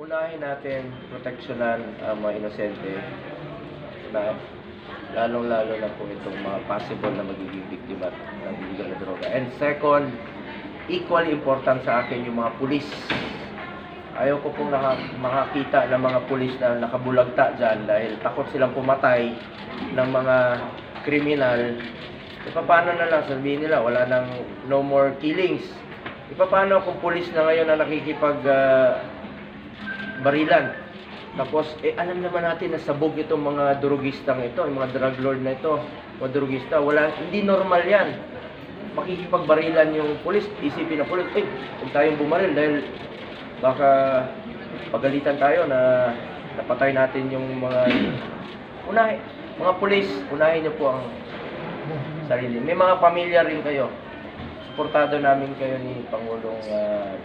unahin natin proteksyonan ang mga inosente na lalong-lalo na po itong mga possible na magiging biktima ng illegal na droga. And second, equally important sa akin yung mga pulis. Ayaw ko pong makakita ng mga pulis na nakabulagta dyan dahil takot silang pumatay ng mga kriminal. Paano na lang sabihin nila, wala nang no more killings. Paano kung pulis na ngayon na nakikipag barilan? Tapos, alam naman natin na sabog itong mga drugistang ito, yung mga drug lord na ito, mga drugista. Hindi normal yan. Makikipagbarilan yung pulis, isipin ng pulis, huwag tayong bumaril dahil baka pagalitan tayo na napatay natin yung mga pulis, unahin niyo po ang sarili. May mga pamilya rin kayo. Suportado namin kayo ni Pangulong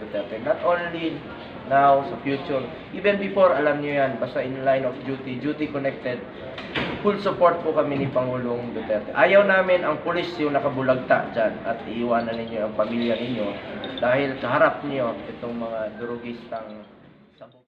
Duterte. Not only now, sa future, even before, alam niyo yan, basta in line of duty, duty connected, full support po kami ni Pangulong Duterte. Ayaw namin ang pulis yung nakabulagta dyan at iiwanan ninyo ang pamilya ninyo dahil kaharap niyo itong mga drugistang sabog.